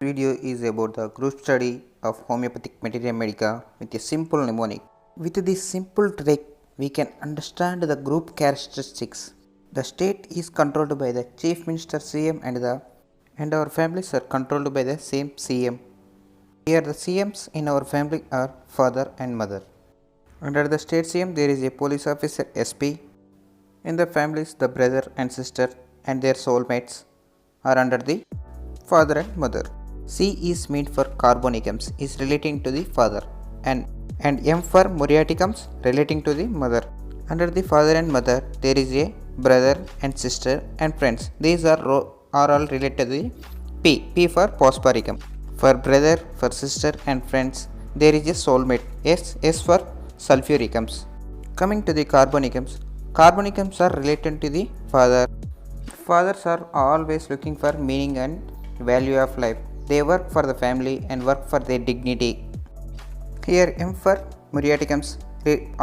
Video is about the group study of Homeopathic Materia Medica with a simple mnemonic. With this simple trick, we can understand the group characteristics. The state is controlled by the Chief Minister CM and our families are controlled by the same CM. Here the CMs in our family are father and mother. Under the state CM there is a police officer SP. In the families the brother and sister and their soulmates are under the father and mother. C is meant for carbonicums is relating to the father and M for muriaticums relating to the mother. Under the father and mother there is a brother and sister and friends. These are all related to the P for phosphoricum. For brother, for sister and friends there is a soulmate. S for sulfuricums. Coming to the carbonicums, carbonicums are related to the father. Fathers are always looking for meaning and value of life. They work for the family and work for their dignity. Here M for muriaticums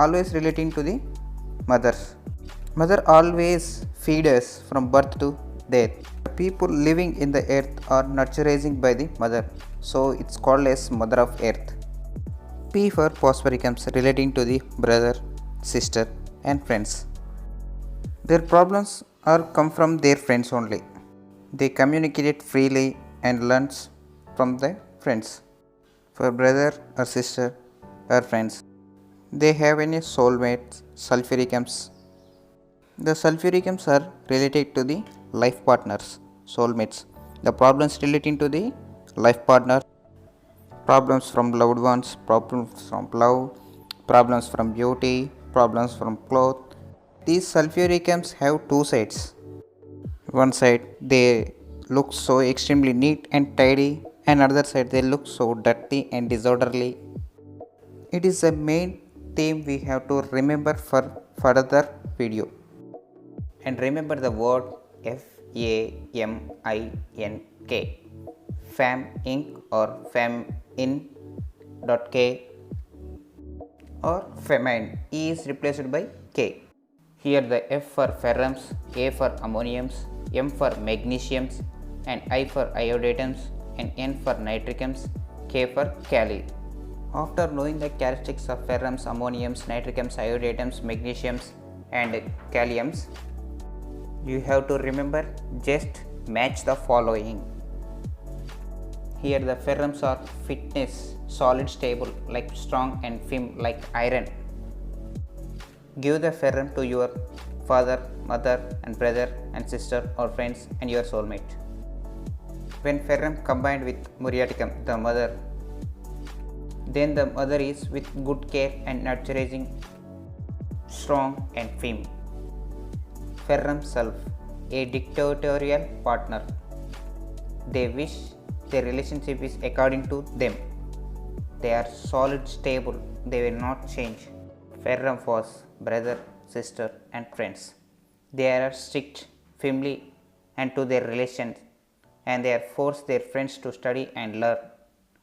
always relating to the mothers. Mother always feed us from birth to death. People living in the earth are nurturing by the mother, so it's called as mother of earth. P for phosphoricums relating to the brother, sister and friends. Their problems are come from their friends only. They communicate freely and learns from their friends. For brother or sister or friends, they have any soulmates, sulfuricums. The sulfuricums are related to the life partners, soulmates. The problems relating to the life partner, problems from loved ones, problems from love, problems from beauty, problems from clothes. These sulfuricums have two sides. One side they look so extremely neat and tidy, and other side they look so dirty and disorderly. It is a main theme we have to remember for further video. And remember the word FAMINK, fam ink or famin.k or famine. E is replaced by K. Here the F for ferrums, A for ammoniums, M for magnesiums, and I for iodines, and N for nitricums, K for kali. After knowing the characteristics of ferrums, ammoniums, nitricums, iodines, magnesiums, and kaliums, you have to remember just match the following. Here the ferrums are fitness, solid, stable, like strong, and firm like iron. Give the ferrum to your father, mother, and brother and sister or friends and your soulmate. When ferrum combined with muriaticum, the mother, then the mother is with good care and nurturing, strong and firm. Ferrum self, a dictatorial partner. They wish their relationship is according to them. They are solid, stable, they will not change. Ferrum was brother, sister and friends. They are strict, firmly and to their relations, and they are force their friends to study and learn,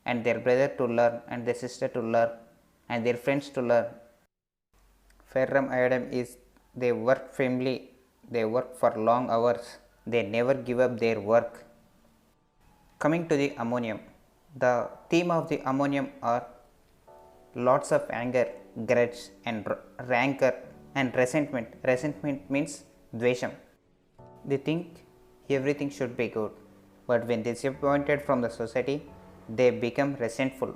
and their brother to learn, and their sister to learn, and their friends to learn. Ferrum iodine is they work firmly, they work for long hours, they never give up their work. Coming to the ammonium, the theme of the ammonium are lots of anger, grudge and rancor and resentment. Resentment means dvesham. They think everything should be good, but when disappointed from the society, they become resentful.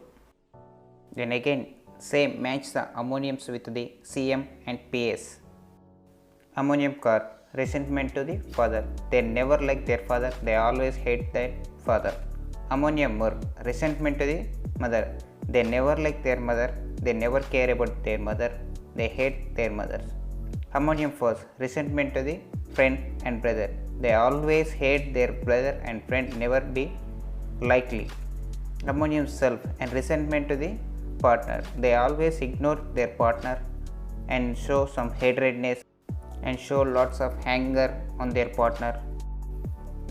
Then again, same match the ammoniums with the CM and PS. Ammonium car, resentment to the father. They never like their father, they always hate their father. Ammonium mur, resentment to the mother. They never like their mother, they never care about their mother, they hate their mothers. Ammonium force, resentment to the friend and brother. They always hate their brother and friend, never be likely. Ammonium self and resentment to the partner. They always ignore their partner and show some hatredness and show lots of anger on their partner.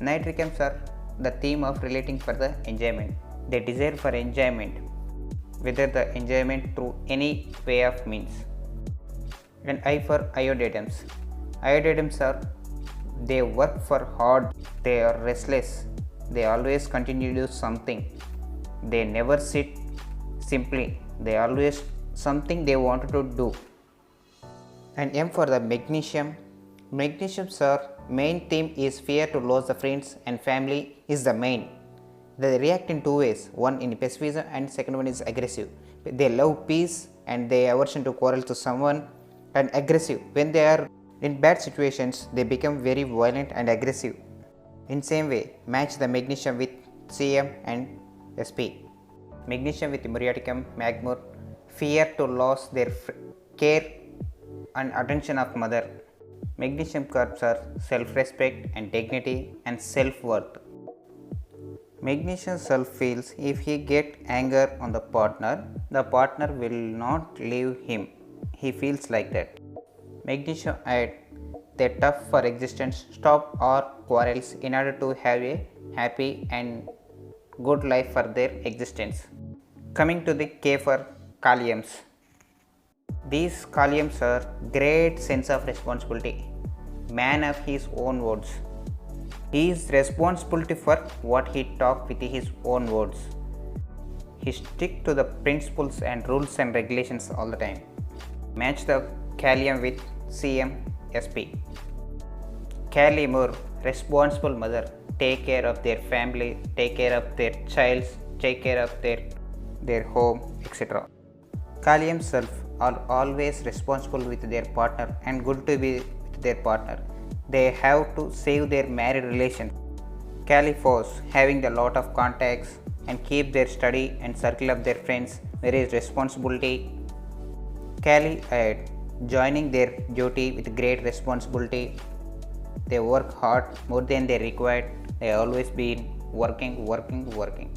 Nitricums are the theme of relating for the enjoyment. They desire for enjoyment, whether the enjoyment through any way of means. And I for iodines. Iodines are they work for hard, they are restless, they always continue to do something. They never sit simply, they always something they wanted to do. And M for the magnesium. Magnesium, sir, main theme is fear to lose the friends and family is the main. They react in two ways, one in pacifism and second one is aggressive. They love peace and they aversion to quarrel to someone, and aggressive. When they are in bad situations, they become very violent and aggressive. In same way, match the magnesium with Cm and Sp. Magnesium with muriaticum, magmur, fear to lose their care and attention of mother. Magnesium curbs are self-respect and dignity and self-worth. Magnesium self feels if he get anger on the partner will not leave him. He feels like that. Magnesium iodine, they tough for existence, stop or quarrels in order to have a happy and good life for their existence. Coming to the K for Kaliums. These Kaliums are great sense of responsibility, man of his own words. He is responsibility for what he talk with his own words. He stick to the principles and rules and regulations all the time. Match the Kalium with CmSp. Kalium, responsible mother, take care of their family, take care of their child, take care of their home, etc. Kalium self are always responsible with their partner and good to be with their partner. They have to save their married relation. Califos, having a lot of contacts and keep their study and circle of their friends very responsibility. Caliad, joining their duty with great responsibility. They work hard more than they required. They always been working.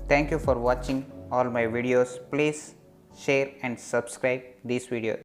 Thank you for watching all my videos. Please share and subscribe this video.